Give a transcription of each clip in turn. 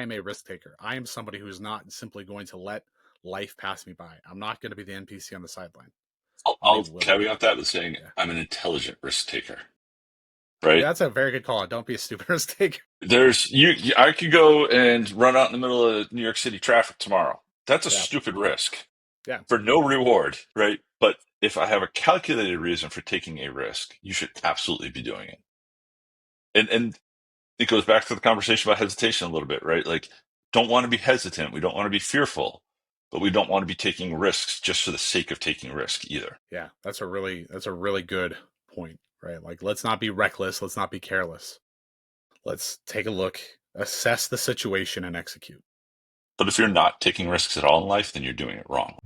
I am a risk taker. I am somebody who is not simply going to let life pass me by. I'm not going to be the NPC on the sideline. I'm a I'll willing. caveat that with saying Yeah. I'm an intelligent risk taker, Yeah, right? that's a very good call. Don't be a stupid risk taker. I could go and run out in the middle of New York City traffic tomorrow. That's a Yeah. stupid risk Yeah. for no reward, right? But if I have a calculated reason for taking a risk, you should absolutely be doing it. And it goes back to the conversation about hesitation a little bit, right? Like, don't want to be hesitant. We don't want to be fearful, but we don't want to be taking risks just for the sake of taking risk either. Yeah. That's a really good point, right? Like, let's not be reckless. Let's not be careless. Let's take a look, assess the situation, and execute. But if you're not taking risks at all in life, then you're doing it wrong.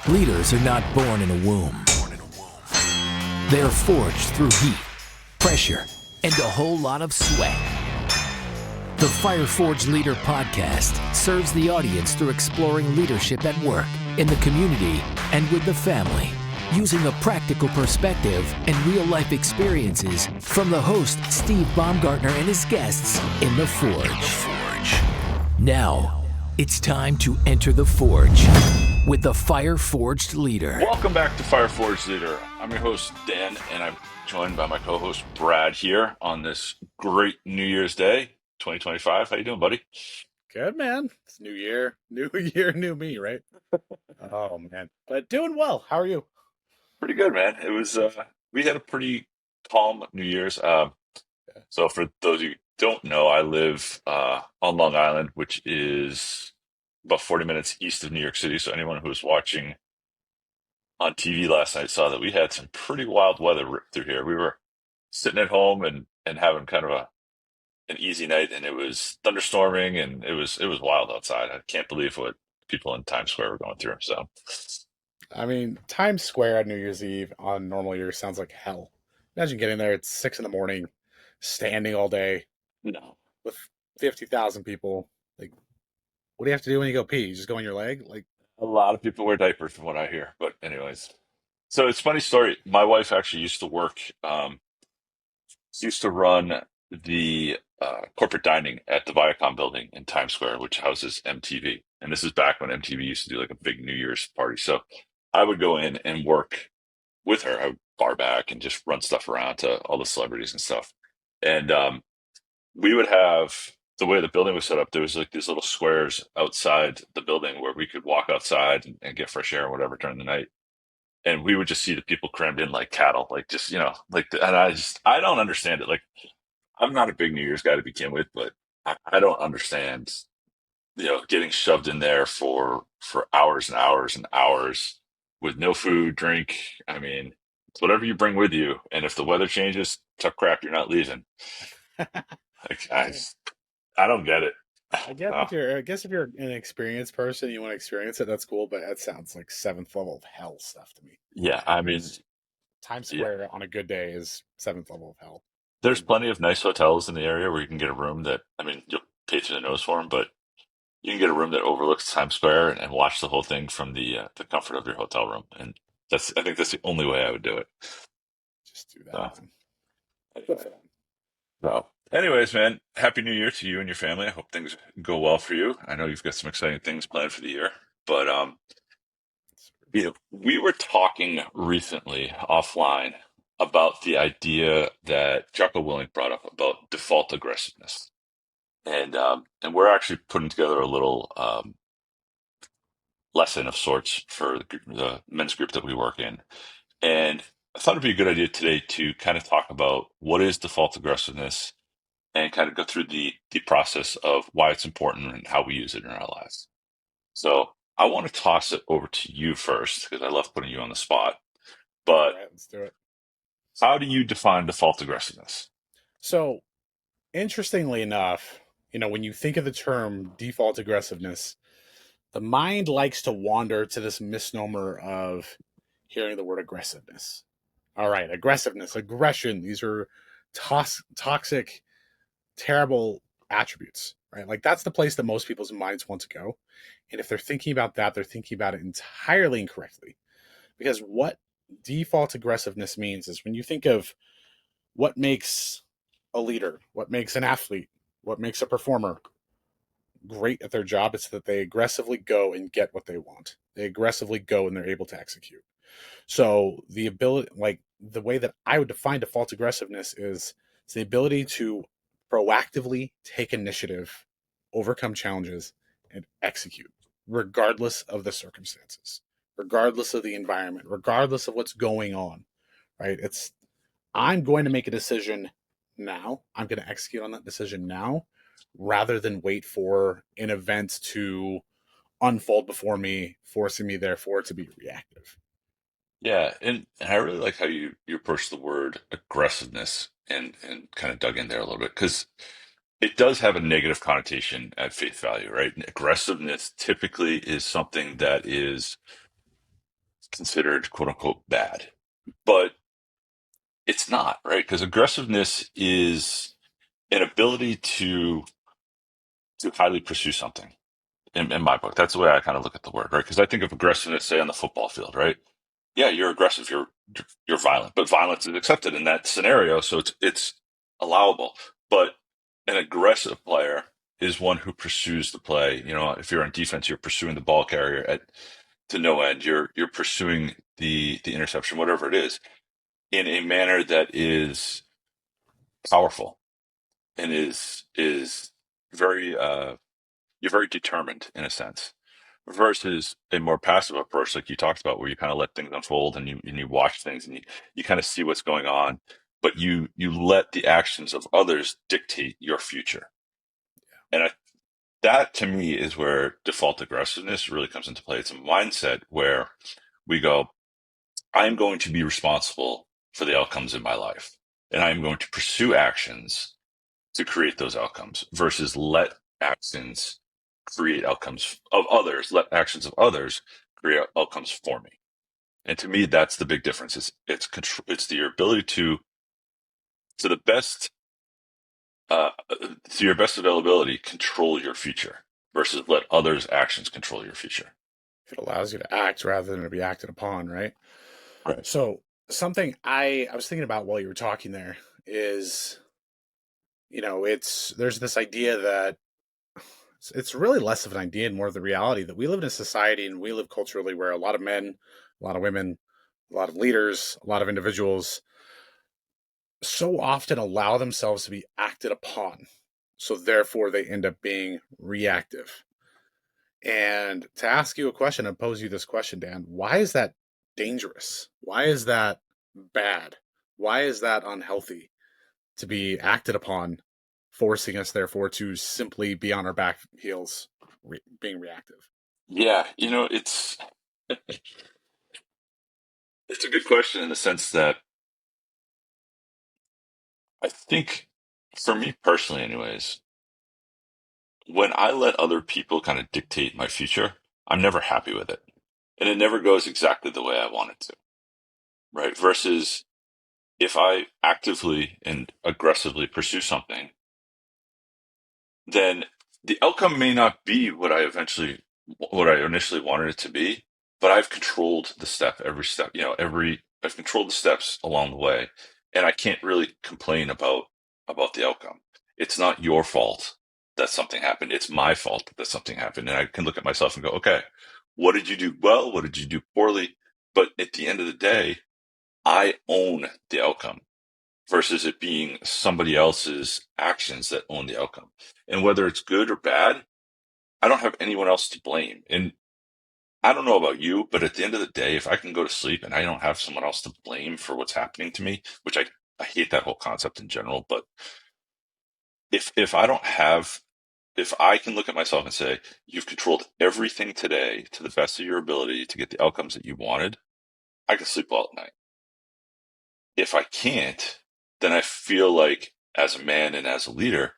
Leaders are not born in a womb. They are forged through heat, pressure, and a whole lot of sweat. The Fire Forged Leader podcast serves the audience through exploring leadership at work, in the community, and with the family, using a practical perspective and real-life experiences from the host, Steve Baumgartner, and his guests in the Forge. Now, it's time to enter the Forge with the Fire Forged Leader. Welcome back to Fire Forged Leader. I'm your host, Dan, and I'm joined by my co-host, Brad, here on this great New Year's Day, 2025. How you doing, buddy? Good, man. It's new year, new me, right? Oh man, but doing well. How are you? Pretty good, man. It was, we had a pretty calm New Year's. So for those of you who don't know, I live on Long Island, which is about 40 minutes east of New York City. So anyone who was watching on TV last night saw that we had some pretty wild weather through here. We were sitting at home and having kind of an easy night, and it was thunderstorming, and it was wild outside. I can't believe what people in Times Square were going through. So, I mean, Times Square on New Year's Eve on normal years sounds like hell. Imagine getting there at 6 in the morning, standing all day no, with 50,000 people. Like, what do you have to do when you go pee? You just go on your leg? Like, a lot of people wear diapers from what I hear. But anyways, so it's a funny story. My wife actually used to work. Used to run the corporate dining at the Viacom building in Times Square, which houses MTV. And this is back when MTV used to do like a big New Year's party. So I would go in and work with her. I would bar back and just run stuff around to all the celebrities and stuff. And we would have the way the building was set up. There was like these little squares outside the building where we could walk outside and get fresh air or whatever during the night, and we would just see the people crammed in like cattle, like just and I don't understand it. Like, I'm not a big New Year's guy to begin with, but I don't understand getting shoved in there for hours and hours and hours with no food, drink. I mean, it's whatever you bring with you, and if the weather changes, tough crap, you're not leaving. Like, I don't get it. Oh, I guess if you're an experienced person, you want to experience it, that's cool, but that sounds like seventh level of hell stuff to me. yeah, I mean, Times yeah. Square on a good day is seventh level of hell. There's plenty of nice hotels in the area where you can get a room that, I mean, you'll pay through the nose for them, but you can get a room that overlooks Times Square and watch the whole thing from the comfort of your hotel room. And I think that's the only way I would do it. Just do that, So, man. anyway. Anyways, man, Happy New Year to you and your family. I hope things go well for you. I know you've got some exciting things planned for the year, but we were talking recently offline about the idea that Jocko Willink brought up about default aggressiveness, and we're actually putting together a little lesson of sorts for the men's group that we work in, and I thought it'd be a good idea today to kind of talk about what is default aggressiveness and kind of go through the process of why it's important and how we use it in our lives. So I want to toss it over to you first because I love putting you on the spot. All But right, let's do it. how do you define default aggressiveness? So, interestingly enough, when you think of the term default aggressiveness, the mind likes to wander to this misnomer of hearing the word aggressiveness. All right, aggressiveness, aggression, these are toxic, terrible attributes, right? Like, that's the place that most people's minds want to go. And if they're thinking about that, they're thinking about it entirely incorrectly. Because what default aggressiveness means is when you think of what makes a leader, what makes an athlete, what makes a performer great at their job is that they aggressively go and get what they want. They aggressively go and they're able to execute. So the ability, like the way that I would define default aggressiveness is it's the ability to proactively take initiative, overcome challenges, and execute, regardless of the circumstances, regardless of the environment, regardless of what's going on. Right? It's I'm going to make a decision now. I'm going to execute on that decision now, rather than wait for an event to unfold before me, forcing me therefore to be reactive. Yeah, and I really like how you approach the word aggressiveness and kind of dug in there a little bit because it does have a negative connotation at face value, right? Aggressiveness typically is something that is considered quote unquote bad, but it's not, right? Because aggressiveness is an ability to highly pursue something. In my book, that's the way I kind of look at the word, right? Because I think of aggressiveness, say on the football field, right? Yeah, you're aggressive, you're violent, but violence is accepted in that scenario, so it's allowable. But an aggressive player is one who pursues the play. You know, if you're on defense, you're pursuing the ball carrier at to no end. You're pursuing the interception, whatever it is, in a manner that is powerful and is very you're very determined in a sense versus a more passive approach like you talked about where you kind of let things unfold and you watch things and you kind of see what's going on but you let the actions of others dictate your future and that to me is where default aggressiveness really comes into play. It's a mindset where we go, I'm going to be responsible for the outcomes in my life and I'm going to pursue actions to create those outcomes versus let actions create outcomes of others, let actions of others create outcomes for me. And to me, that's the big difference. It's control, it's the ability to the best, uh, to your best availability, control your future versus let others' actions control your future. It allows you to act rather than to be acted upon, right? Right. So something I was thinking about while you were talking there is, it's there's this idea that it's really less of an idea and more of the reality that we live in a society and we live culturally where a lot of men, a lot of women, a lot of leaders, a lot of individuals so often allow themselves to be acted upon. So therefore they end up being reactive. And to ask you a question and pose you this question, Dan, why is that dangerous? Why is that bad? Why is that unhealthy to be acted upon, forcing us therefore to simply be on our back heels, being reactive? Yeah, it's a good question in the sense that I think for me personally, anyways, when I let other people kind of dictate my future, I'm never happy with it. And it never goes exactly the way I want it to, right? Versus if I actively and aggressively pursue something, then the outcome may not be what I initially wanted it to be, but I've controlled the step, every step, I've controlled the steps along the way. And I can't really complain about the outcome. It's not your fault that something happened. It's my fault that something happened. And I can look at myself and go, okay, what did you do well? What did you do poorly? But at the end of the day, I own the outcome versus it being somebody else's actions that own the outcome. And whether it's good or bad, I don't have anyone else to blame. And I don't know about you, but at the end of the day, if I can go to sleep and I don't have someone else to blame for what's happening to me, which I hate that whole concept in general, but if I don't have if I can look at myself and say, you've controlled everything today to the best of your ability to get the outcomes that you wanted, I can sleep well at night. If I can't, then I feel like as a man and as a leader,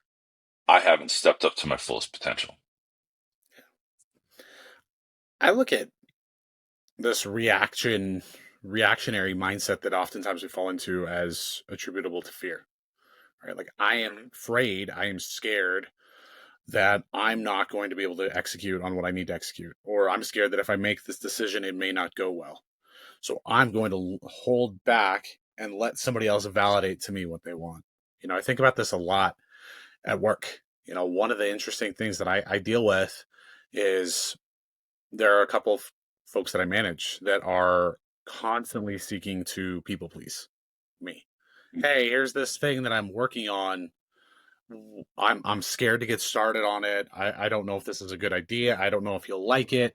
I haven't stepped up to my fullest potential. I look at this reactionary mindset that oftentimes we fall into as attributable to fear. Right? Like I am afraid, I am scared that I'm not going to be able to execute on what I need to execute, or I'm scared that if I make this decision, it may not go well. So I'm going to hold back and let somebody else validate to me what they want. I think about this a lot at work. One of the interesting things that I deal with is there are a couple of folks that I manage that are constantly seeking to people please me. Hey, here's this thing that I'm working on. I'm scared to get started on it. I don't know if this is a good idea. I don't know if you'll like it.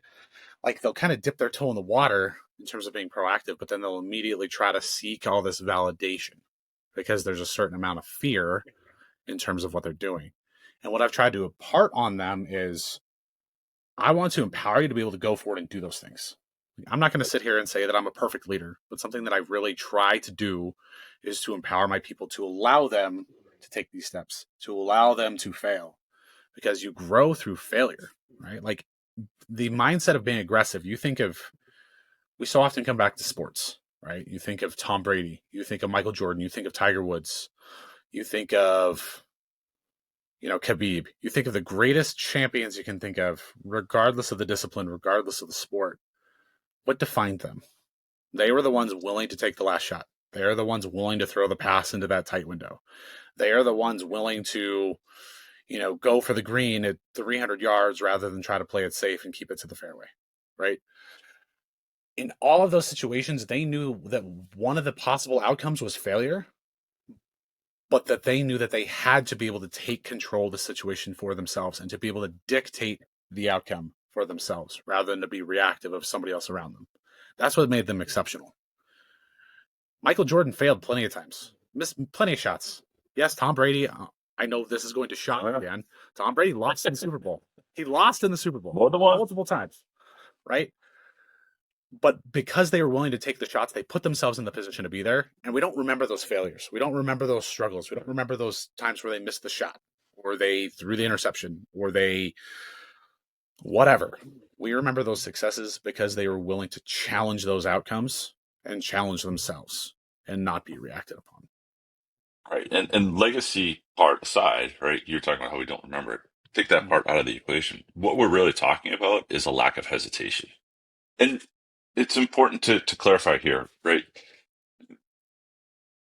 Like they'll kind of dip their toe in the water in terms of being proactive, but then they'll immediately try to seek all this validation because there's a certain amount of fear in terms of what they're doing. And what I've tried to impart on them is I want to empower you to be able to go forward and do those things. I'm not going to sit here and say that I'm a perfect leader, but something that I really try to do is to empower my people, to allow them to take these steps, to allow them to fail, because you grow through failure, right? Like the mindset of being aggressive, we so often come back to sports, right? You think of Tom Brady, you think of Michael Jordan, you think of Tiger Woods, you think of Khabib. You think of the greatest champions you can think of, regardless of the discipline, regardless of the sport. What defined them? They were the ones willing to take the last shot. They are the ones willing to throw the pass into that tight window. They are the ones willing to, go for the green at 300 yards rather than try to play it safe and keep it to the fairway, right? In all of those situations, they knew that one of the possible outcomes was failure, but that they knew that they had to be able to take control of the situation for themselves and to be able to dictate the outcome for themselves rather than to be reactive of somebody else around them. That's what made them exceptional. Michael Jordan failed plenty of times, missed plenty of shots. Yes, Tom Brady, I know this is going to shock you, Dan. Tom Brady lost in the Super Bowl. He lost in the Super Bowl More than one. multiple times, right? But because they were willing to take the shots, they put themselves in the position to be there. And we don't remember those failures. We don't remember those struggles. We don't remember those times where they missed the shot or they threw the interception or they whatever. We remember those successes because they were willing to challenge those outcomes and challenge themselves and not be reacted upon. Right. And legacy part aside, right? You're talking about how we don't remember it. Take that part out of the equation. What we're really talking about is a lack of hesitation. And it's important to clarify here, right?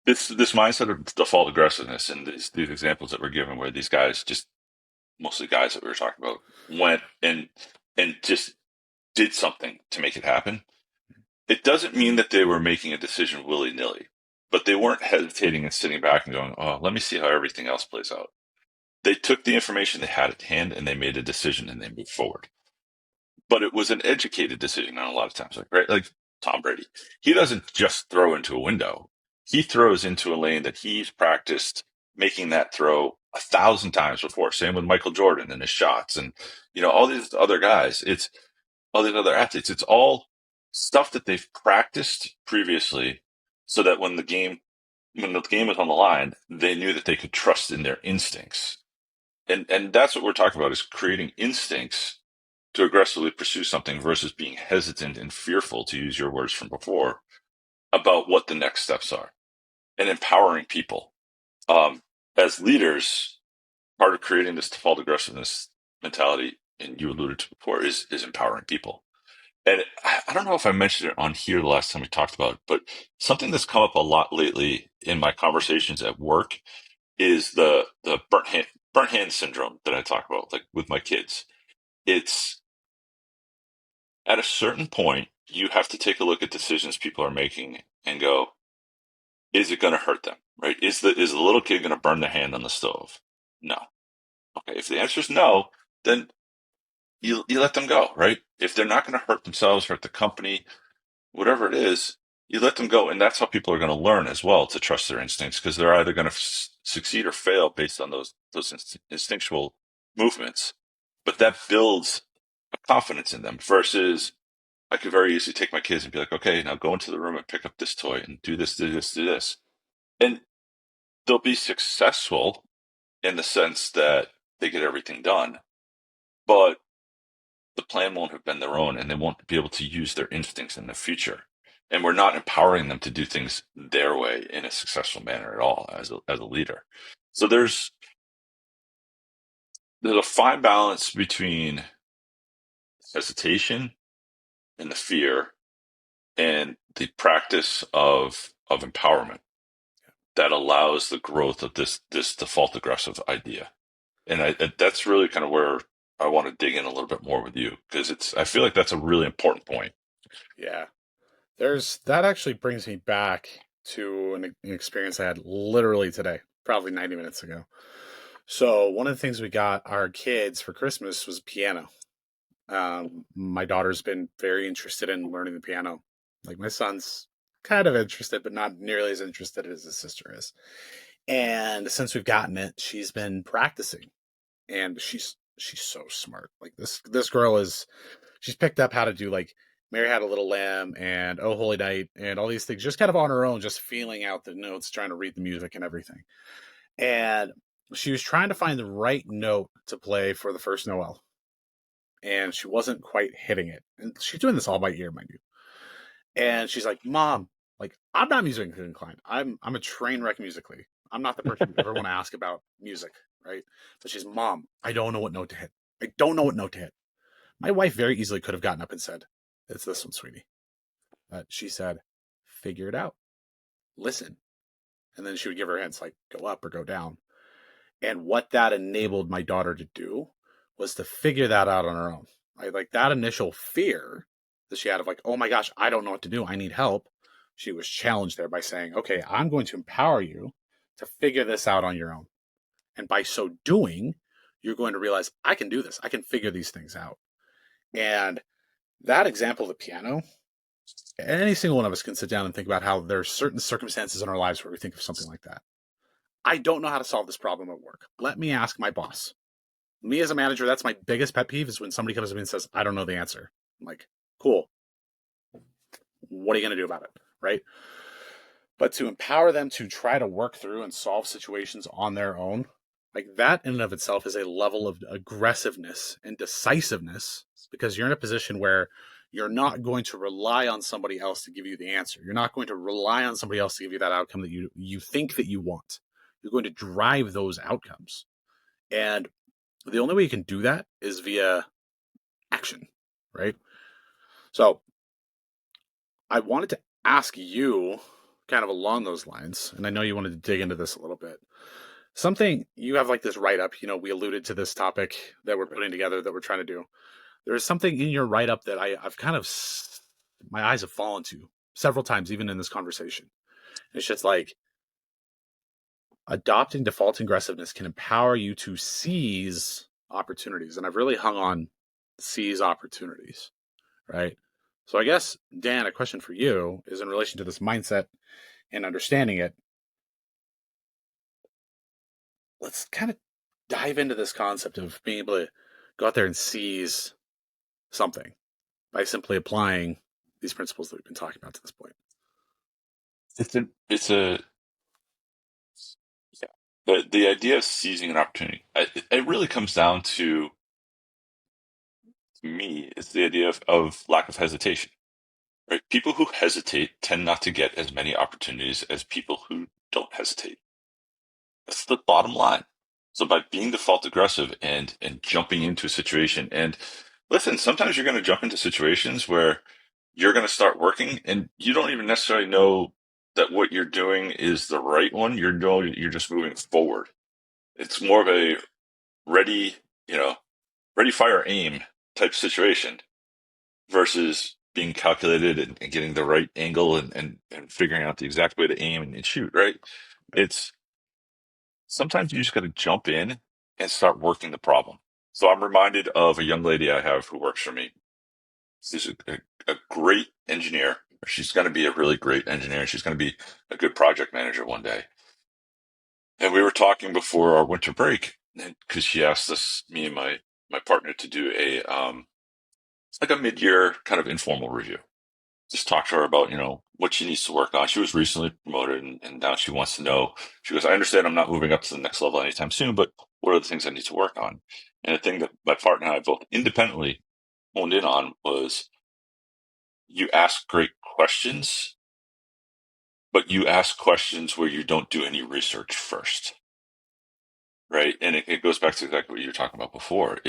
This mindset of default aggressiveness and these examples that we're given where these guys, just mostly guys that we were talking about, went and just did something to make it happen. It doesn't mean that they were making a decision willy-nilly, but they weren't hesitating and sitting back and going, oh, let me see how everything else plays out. They took the information they had at hand and they made a decision and they moved forward. But it was an educated decision on a lot of times, like Tom Brady. He doesn't just throw into a window. He throws into a lane that he's practiced making that throw 1,000 times before. Same with Michael Jordan and his shots and, all these other guys. It's all these other athletes. It's all stuff that they've practiced previously so that when the game was on the line, they knew that they could trust in their instincts. And that's what we're talking about is creating instincts to aggressively pursue something versus being hesitant and fearful, to use your words from before, about what the next steps are and empowering people. As leaders, part of creating this default aggressiveness mentality, and you alluded to before, is empowering people. And I don't know if I mentioned it on here the last time we talked about it, but something that's come up a lot lately in my conversations at work is the burnt hand syndrome that I talk about, like with my kids. It's at a certain point, you have to take a look at decisions people are making and go, is it going to hurt them? Right? Is the little kid going to burn their hand on the stove? No. Okay. If the answer is no, then you let them go, right? If they're not going to hurt themselves, hurt the company, whatever it is, you let them go. And that's how people are going to learn as well to trust their instincts, because they're either going to succeed or fail based on those instinctual movements. But that builds a confidence in them versus I could very easily take my kids and be like, okay, now go into the room and pick up this toy and do this, do this, do this. And they'll be successful in the sense that they get everything done, but the plan won't have been their own and they won't be able to use their instincts in the future. And we're not empowering them to do things their way in a successful manner at all as a leader. So there's a fine balance between hesitation and the fear and the practice of empowerment. that allows the growth of this default aggressive idea. And that's really kind of where I want to dig in a little bit more with you, because I feel like that's a really important point. Yeah. That actually brings me back to an experience I had literally today, probably 90 minutes ago. So one of the things we got our kids for Christmas was a piano. My daughter's been very interested in learning the piano. Like my son's kind of interested, but not nearly as interested as his sister is. And since we've gotten it, she's been practicing, and she's so smart. Like this girl she's picked up how to do like Mary Had a Little Lamb and Oh Holy Night and all these things just kind of on her own, just feeling out the notes, trying to read the music and everything. And she was trying to find the right note to play for the first Noel, and she wasn't quite hitting it. And she's doing this all by ear, mind you. And she's like, "Mom, like I'm not musically inclined. I'm a train wreck musically. I'm not the person you ever want to ask about music, right?" So she's, "Mom, I don't know what note to hit. I don't know what note to hit." My wife very easily could have gotten up and said, "It's this one, sweetie." But she said, "Figure it out. Listen." And then she would give her hints like go up or go down. And what that enabled my daughter to do was to figure that out on her own. Right? Like that initial fear that she had of like, oh my gosh, I don't know what to do. I need help. She was challenged there by saying, okay, I'm going to empower you to figure this out on your own. And by so doing, you're going to realize I can do this. I can figure these things out. And that example of the piano, any single one of us can sit down and think about how there's certain circumstances in our lives where we think of something like that. I don't know how to solve this problem at work. Let me ask my boss. Me as a manager, that's my biggest pet peeve is when somebody comes to me and says, I don't know the answer. I'm like, cool. What are you going to do about it? Right. But to empower them to try to work through and solve situations on their own, like that in and of itself is a level of aggressiveness and decisiveness, because you're in a position where you're not going to rely on somebody else to give you the answer. You're not going to rely on somebody else to give you that outcome that you think that you want. You're going to drive those outcomes. And the only way you can do that is via action, right? So I wanted to ask you kind of along those lines, and I know you wanted to dig into this a little bit. Something you have like this write up, we alluded to this topic that we're putting together that we're trying to do. There is something in your write up that I've kind of, my eyes have fallen to several times, even in this conversation. It's just like adopting default aggressiveness can empower you to seize opportunities. And I've really hung on seize opportunities, right? So I guess, Dan, a question for you is in relation to this mindset and understanding it. Let's kind of dive into this concept of being able to go out there and seize something by simply applying these principles that we've been talking about to this point. It's a yeah. The idea of seizing an opportunity, it really comes down to me, it's the idea of lack of hesitation. Right? People who hesitate tend not to get as many opportunities as people who don't hesitate. That's the bottom line. So by being default aggressive and jumping into a situation, and listen, sometimes you're going to jump into situations where you're going to start working and you don't even necessarily know that what you're doing is the right one. You're just moving forward. It's more of a ready, ready, fire, aim type situation versus being calculated and getting the right angle and figuring out the exact way to aim and shoot, right? It's sometimes you just got to jump in and start working the problem. So I'm reminded of a young lady I have who works for me. She's a great engineer. She's going to be a really great engineer. She's going to be a good project manager one day. And we were talking before our winter break because she asked us, me and my partner, to do like a mid-year kind of informal review. Just talk to her about, what she needs to work on. She was recently promoted and now she wants to know, she goes, I understand I'm not moving up to the next level anytime soon, but what are the things I need to work on? And the thing that my partner and I both independently honed in on was you ask great questions, but you ask questions where you don't do any research first. Right. And it goes back to exactly what you were talking about before.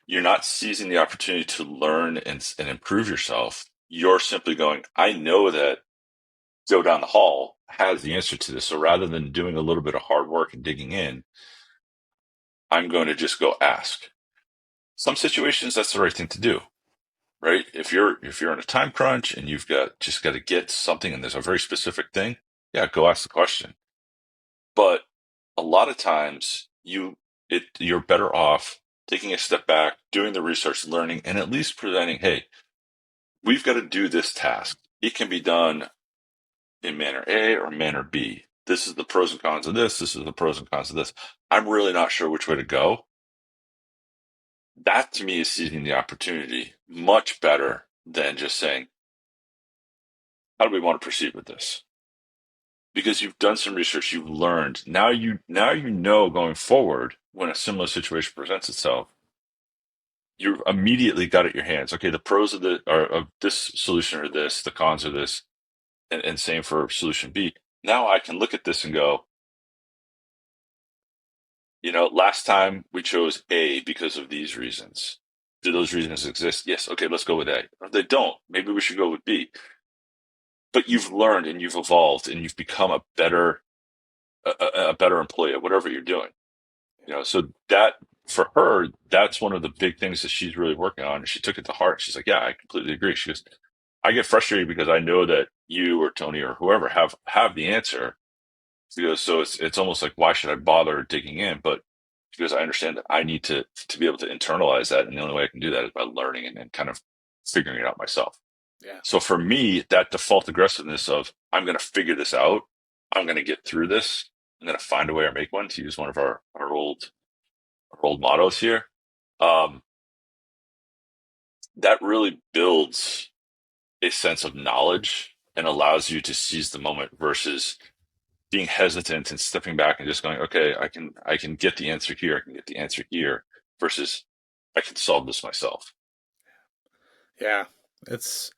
You're not seizing the opportunity to learn and improve yourself. You're simply going, I know that Joe down the hall has the answer to this. So rather than doing a little bit of hard work and digging in, I'm going to just go ask. Some situations that's the right thing to do, right? If you're in a time crunch and you've got to get something and there's a very specific thing, yeah, go ask the question. But a lot of times you're better off taking a step back, doing the research, learning, and at least presenting, hey, we've got to do this task. It can be done in manner A or manner B. This is the pros and cons of this. This is the pros and cons of this. I'm really not sure which way to go. That to me is seizing the opportunity much better than just saying, how do we want to proceed with this? Because you've done some research, you've learned. Now you know going forward when a similar situation presents itself, you've immediately got it in your hands. Okay, the pros of this solution are this, the cons are this, and same for solution B. Now I can look at this and go, last time we chose A because of these reasons. Do those reasons exist? Yes. Okay, let's go with A. If they don't, maybe we should go with B. But you've learned and you've evolved and you've become a better employee at whatever you're doing. So that for her, that's one of the big things that she's really working on. And she took it to heart. She's like, yeah, I completely agree. She goes, I get frustrated because I know that you or Tony or whoever have the answer. She goes, so it's almost like, why should I bother digging in? But she goes, I understand that I need to be able to internalize that. And the only way I can do that is by learning and kind of figuring it out myself. Yeah. So for me, that default aggressiveness of, I'm going to figure this out. I'm going to get through this. I'm going to find a way or make one, to use one of our old mottos here. Um, that really builds a sense of knowledge and allows you to seize the moment versus being hesitant and stepping back and just going, okay, I can get the answer here. I can get the answer here versus I can solve this myself. Yeah. That's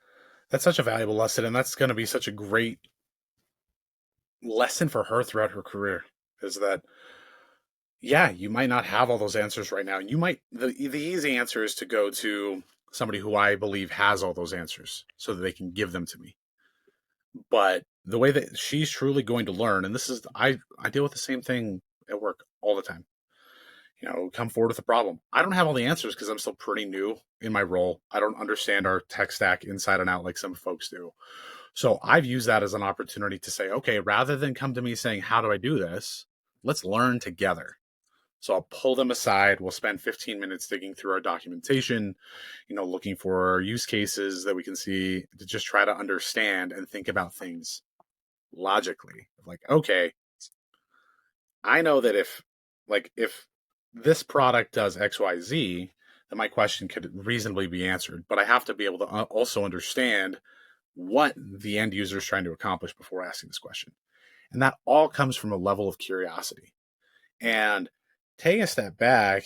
such a valuable lesson, and that's going to be such a great lesson for her throughout her career. Is that, yeah, you might not have all those answers right now. You might the easy answer is to go to somebody who I believe has all those answers so that they can give them to me. But the way that she's truly going to learn, and this is I deal with the same thing at work all the time. Come forward with a problem. I don't have all the answers because I'm still pretty new in my role. I don't understand our tech stack inside and out like some folks do. So I've used that as an opportunity to say, okay, rather than come to me saying, how do I do this? Let's learn together. So I'll pull them aside. We'll spend 15 minutes digging through our documentation, looking for use cases that we can see to just try to understand and think about things logically. Like, okay, I know that if this product does XYZ, then my question could reasonably be answered. But I have to be able to also understand what the end user is trying to accomplish before asking this question. And that all comes from a level of curiosity. And taking a step back,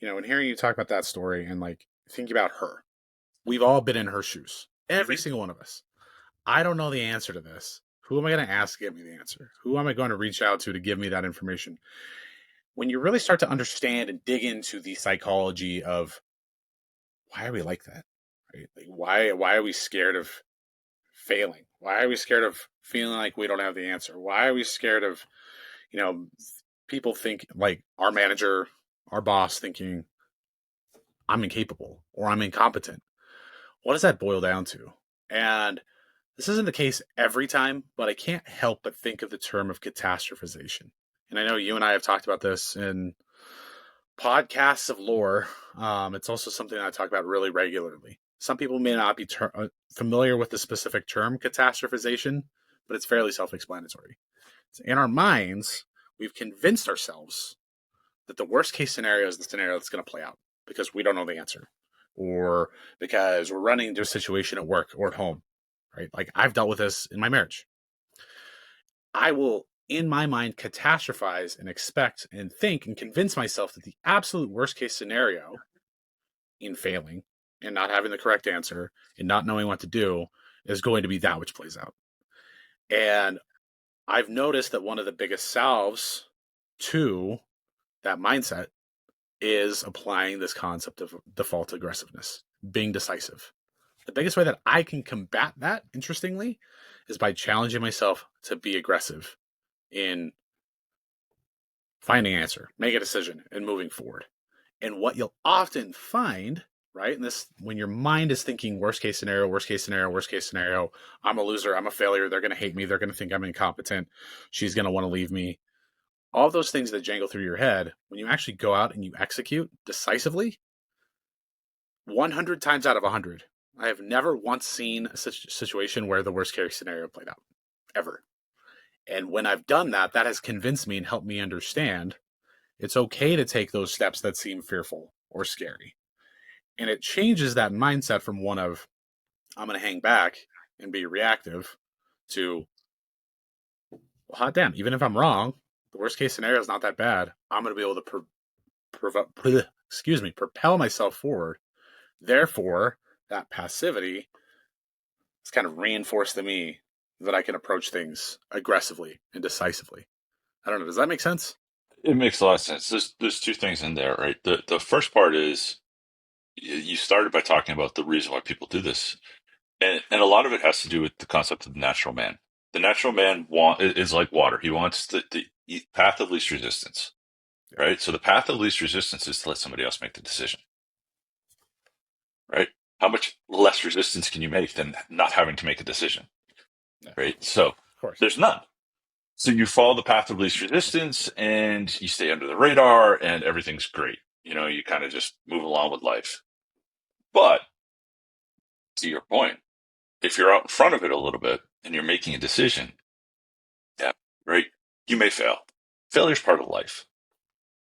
and hearing you talk about that story and like thinking about her, we've all been in her shoes, every single one of us. I don't know the answer to this. Who am I going to ask to give me the answer? Who am I going to reach out to give me that information? When you really start to understand and dig into the psychology of why are we like that, right? Like why are we scared of failing? Why are we scared of feeling like we don't have the answer? Why are we scared of, people think like our manager, our boss thinking I'm incapable or I'm incompetent? What does that boil down to? And this isn't the case every time, but I can't help but think of the term of catastrophization. And I know you and I have talked about this in podcasts of lore. It's also something I talk about really regularly. Some people may not be familiar with the specific term catastrophization, but it's fairly self-explanatory. In our minds, we've convinced ourselves that the worst case scenario is the scenario that's going to play out because we don't know the answer, or because we're running into a situation at work or at home, right? Like I've dealt with this in my marriage. I will, in my mind, catastrophize and expect and think and convince myself that the absolute worst case scenario in failing and not having the correct answer and not knowing what to do is going to be that which plays out. And I've noticed that one of the biggest salves to that mindset is applying this concept of default aggressiveness, being decisive. The biggest way that I can combat that, interestingly, is by challenging myself to be aggressive in finding an answer, make a decision, and moving forward. And what you'll often find, right, and this, when your mind is thinking worst case scenario, worst case scenario, worst case scenario, I'm a loser, I'm a failure, they're going to hate me, they're going to think I'm incompetent, she's going to want to leave me. All those things that jangle through your head, when you actually go out and you execute decisively, 100 times out of 100, I have never once seen a situation where the worst case scenario played out, ever. And when I've done that, that has convinced me and helped me understand it's okay to take those steps that seem fearful or scary. And it changes that mindset from one of, I'm going to hang back and be reactive, to, well, hot damn, even if I'm wrong, the worst case scenario is not that bad. I'm going to be able to propel myself forward. Therefore, that passivity has kind of reinforced to me that I can approach things aggressively and decisively. I don't know. Does that make sense? It makes a lot of sense. There's two things in there, right? The first part is you started by talking about the reason why people do this, and a lot of it has to do with the concept of the natural man. The natural man is like water. He wants the path of least resistance, right? So the path of least resistance is to let somebody else make the decision, right? How much less resistance can you make than not having to make a decision, Yeah, right? So of course. there's none. So you follow the path of least resistance and you stay under the radar and everything's great. You kind of just move along with life. But to your point, if you're out in front of it a little bit and you're making a decision, yeah, right, you may fail. Failure is part of life.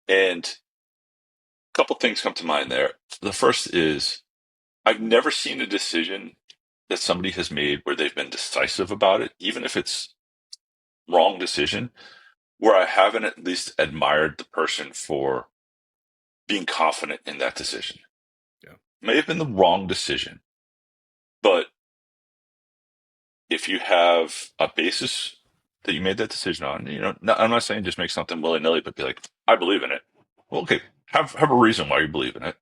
And a couple things come to mind there. The first is I've never seen a decision that somebody has made where they've been decisive about it, even if it's wrong decision, where I haven't at least admired the person for being confident in that decision. Yeah. May have been the wrong decision, but if you have a basis that you made that decision on, I'm not saying just make something willy nilly, but be like, I believe in it. Well, okay, have a reason why you believe in it.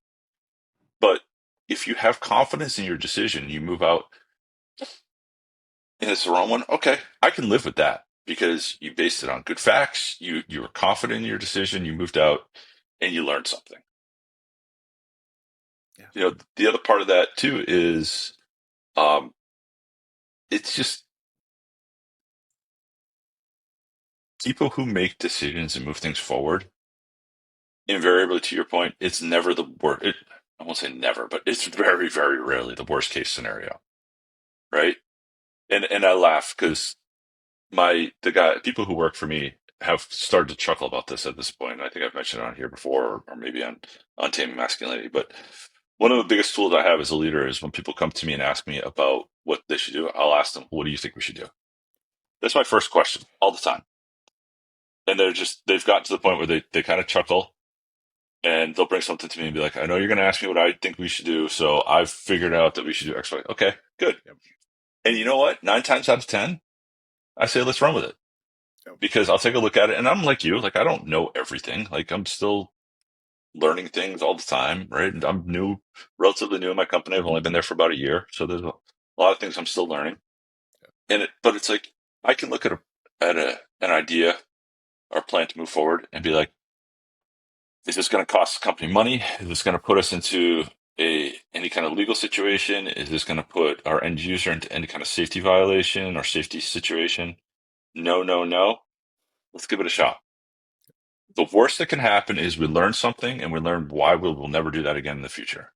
But if you have confidence in your decision, you move out and it's the wrong one. Okay, I can live with that because you based it on good facts. You were confident in your decision. You moved out and you learned something. Yeah. The other part of that too is, it's just people who make decisions and move things forward. Invariably, to your point, it's never the worst. I won't say never, but it's very, very rarely the worst case scenario, right? And I laugh because people who work for me have started to chuckle about this at this point. I think I've mentioned it on here before, or maybe on Taming Masculinity. But one of the biggest tools I have as a leader is when people come to me and ask me about what they should do, I'll ask them, "What do you think we should do?" That's my first question all the time. And they've gotten to the point where they kind of chuckle and they'll bring something to me and be like, I know you're going to ask me what I think we should do. So I've figured out that we should do X, Y. Okay, good. Yep. And you know what? 9 times out of 10, I say, let's run with it, Yep. because I'll take a look at it. And I'm like you, like, I don't know everything. Like, I'm still learning things all the time, right? And I'm relatively new in my company. I've only been there for about a year. So there's a lot of things I'm still learning. But it's like, I can look at an idea or plan to move forward and be like, is this going to cost the company money? Is this going to put us into any kind of legal situation? Is this going to put our end user into any kind of safety violation or safety situation? No, no, no. Let's give it a shot. The worst that can happen is we learn something and we learn why we will never do that again in the future.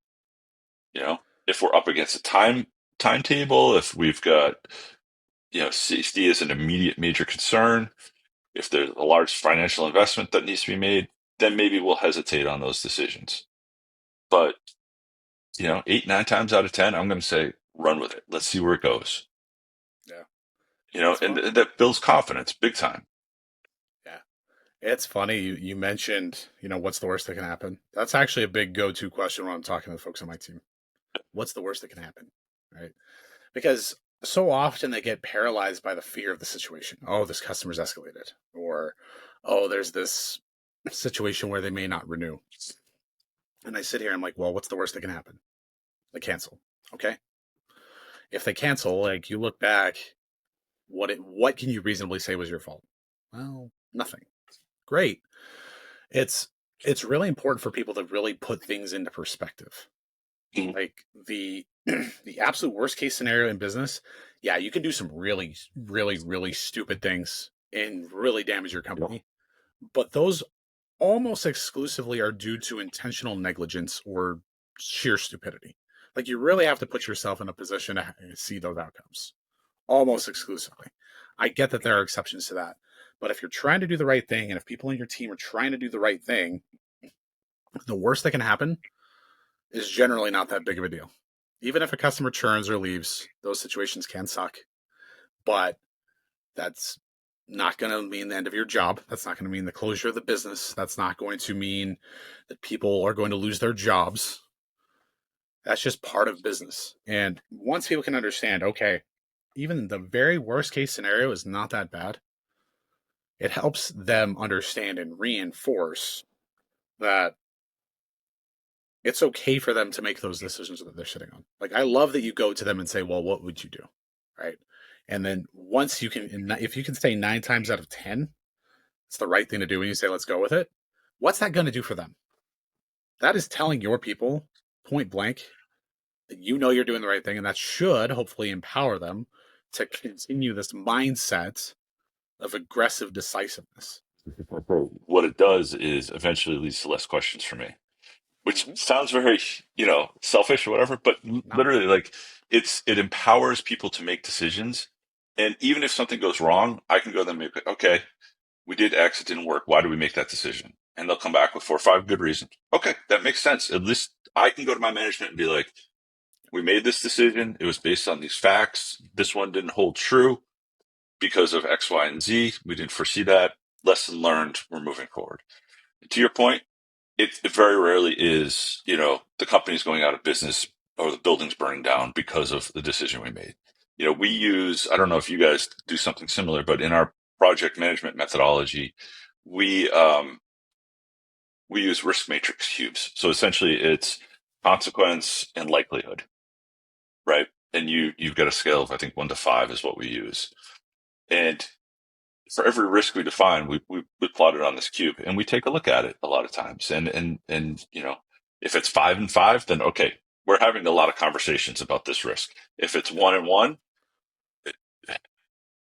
If we're up against a timetable, if we've got, safety is an immediate major concern, if there's a large financial investment that needs to be made, then maybe we'll hesitate on those decisions. But 8, 9 times out of 10, I'm going to say, run with it. Let's see where it goes. Yeah. And that builds confidence big time. Yeah. It's funny. You mentioned, what's the worst that can happen? That's actually a big go-to question when I'm talking to the folks on my team. What's the worst that can happen? Right. Because so often they get paralyzed by the fear of the situation. Oh, this customer's escalated. Or, oh, there's this situation where they may not renew. And I sit here and I'm like, well, what's the worst that can happen? They cancel. Okay. If they cancel, like, you look back, what can you reasonably say was your fault? Well, nothing. Great. It's it's really important for people to really put things into perspective. Mhm. Like the absolute worst case scenario in business, yeah, you can do some really, really, really stupid things and really damage your Yep. company. But those almost exclusively are due to intentional negligence or sheer stupidity. Like you really have to put yourself in a position to see those outcomes almost exclusively. I get that there are exceptions to that. But if you're trying to do the right thing and if people in your team are trying to do the right thing, the worst that can happen is generally not that big of a deal. Even if a customer churns or leaves, those situations can suck. But that's not going to mean the end of your job. That's not going to mean the closure of the business. That's not going to mean that people are going to lose their jobs. That's just part of business. And once people can understand, okay, even the very worst case scenario is not that bad, it helps them understand and reinforce that it's okay for them to make those decisions that they're sitting on. Like, I love that you go to them and say, well, what would you do? Right. And then once you can, if you can say 9 times out of 10, it's the right thing to do when you say, let's go with it. What's that going to do for them? That is telling your people point blank that you know you're doing the right thing. And that should hopefully empower them to continue this mindset of aggressive decisiveness. What it does is eventually leads to less questions for me, which Mm-hmm. sounds very, selfish or whatever, but No. literally like it empowers people to make decisions. And even if something goes wrong, I can go to them and be like, okay, we did X, it didn't work. Why did we make that decision? And they'll come back with 4 or 5 good reasons. Okay, that makes sense. At least I can go to my management and be like, we made this decision. It was based on these facts. This one didn't hold true because of X, Y, and Z. We didn't foresee that. Lesson learned. We're moving forward. To your point, it very rarely is, the company's going out of business or the building's burning down because of the decision we made. We use, I don't know if you guys do something similar, but in our project management methodology, we, we use risk matrix cubes. So essentially it's consequence and likelihood, right? And you've got a scale of, I think, 1 to 5 is what we use. And for every risk we define, we plot it on this cube and we take a look at it a lot of times. And if it's 5 and 5, then okay, we're having a lot of conversations about this risk. If it's 1 and 1, it,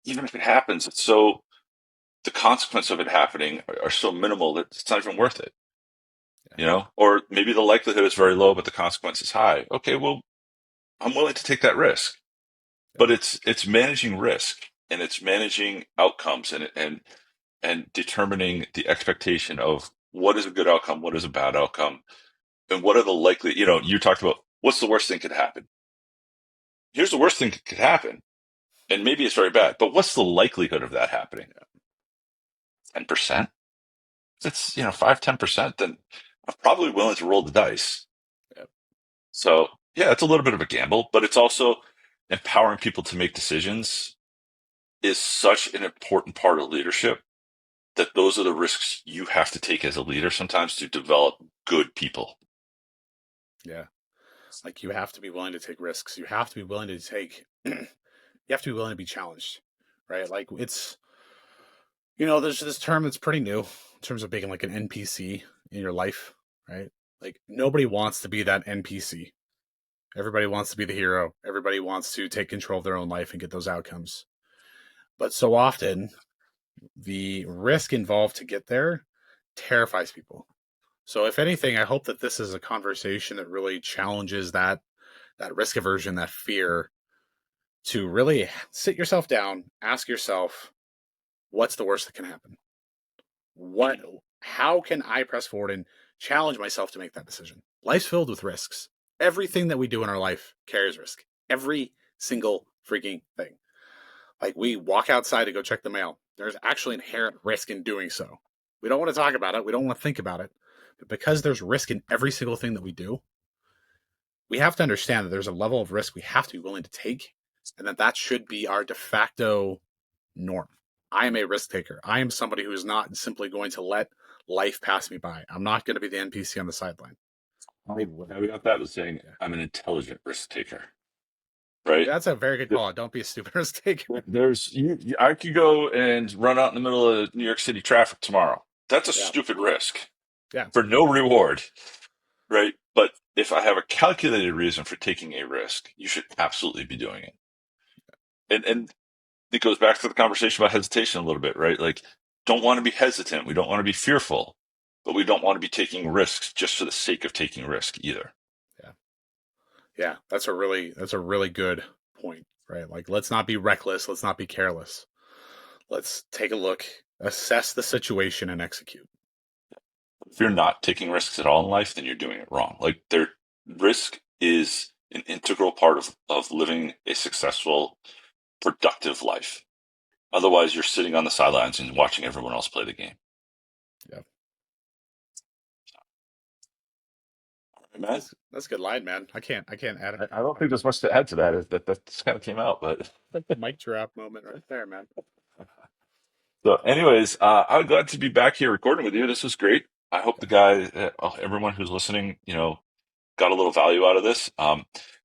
even if it happens, the consequence of it happening are so minimal that it's not even worth it. Yeah. Or maybe the likelihood is very low, but the consequence is high. Okay, well, I'm willing to take that risk. Yeah. But it's managing risk and it's managing outcomes and determining the expectation of what is a good outcome, what is a bad outcome, and what are the likely, you talked about what's the worst thing could happen. Here's the worst thing that could happen. And maybe it's very bad, but what's the likelihood of that happening? 10%? It's, 5, 10%, then I'm probably willing to roll the dice. Yeah. So yeah, it's a little bit of a gamble, but it's also empowering people to make decisions is such an important part of leadership that those are the risks you have to take as a leader sometimes to develop good people. Yeah. Like you have to be willing to take risks. You have to be willing to take, you have to be willing to be challenged, right? Like there's this term that's pretty new in terms of being like an NPC in your life, right? Like nobody wants to be that NPC. Everybody wants to be the hero. Everybody wants to take control of their own life and get those outcomes. But so often, the risk involved to get there terrifies people. So if anything, I hope that this is a conversation that really challenges that risk aversion, that fear, to really sit yourself down, ask yourself, what's the worst that can happen? What how can I press forward and challenge myself to make that decision? Life's filled with risks. Everything that we do in our life carries risk. Every single freaking thing. Like we walk outside to go check the mail. There's actually inherent risk in doing so. We don't want to talk about it. We don't want to think about it. But because there's risk in every single thing that we do, we have to understand that there's a level of risk we have to be willing to take, and that should be our de facto norm. I am a risk taker. I am somebody who is not simply going to let life pass me by. I'm not going to be the NPC on the sideline. I got that was saying Yeah. I'm an intelligent risk taker. right? That's a very good call. Don't be a stupid risk taker. I could go and run out in the middle of New York City traffic tomorrow. That's a Yeah. stupid risk Yeah. for no reward, right? But if I have a calculated reason for taking a risk, you should absolutely be doing it. And it goes back to the conversation about hesitation a little bit, right? Like, don't want to be hesitant. We don't want to be fearful, but we don't want to be taking risks just for the sake of taking risk either. Yeah. Yeah. That's a really good point, right? Like, let's not be reckless. Let's not be careless. Let's take a look, assess the situation, and execute. If you're not taking risks at all in life, then you're doing it wrong. Like, risk is an integral part of living a successful, productive life. Otherwise, you're sitting on the sidelines and watching everyone else play the game. Yeah. Man, That's a good line, man. I can't add it. I don't think there's much to add to that. That just kind of came out, but Mic drop moment right there, man. so, anyways, I'm glad to be back here recording with you. This was great. I hope everyone who's listening, got a little value out of this.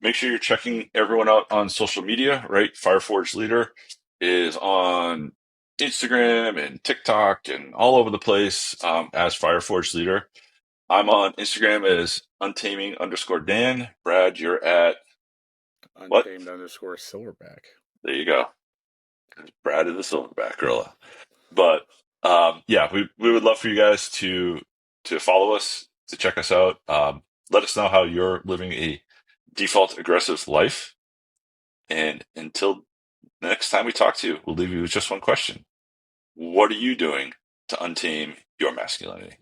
Make sure you're checking everyone out on social media, right? Fireforge Leader is on Instagram and TikTok and all over the place as Fireforge Leader. I'm on Instagram as untaming_Dan. Brad, you're at what? Untamed_silverback. There you go. Brad is the silverback gorilla. But yeah, we would love for you guys to follow us, to check us out. Let us know how you're living a default aggressive life. And until next time we talk to you, we'll leave you with just one question. What are you doing to untame your masculinity?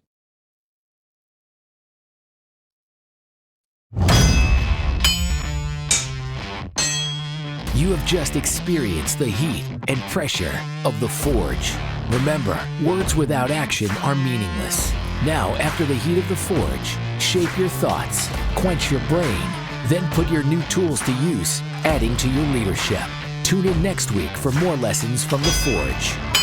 You have just experienced the heat and pressure of the Forge. Remember, words without action are meaningless. Now, after the heat of the Forge, shape your thoughts, quench your brain, then put your new tools to use, adding to your leadership. Tune in next week for more lessons from the Forge.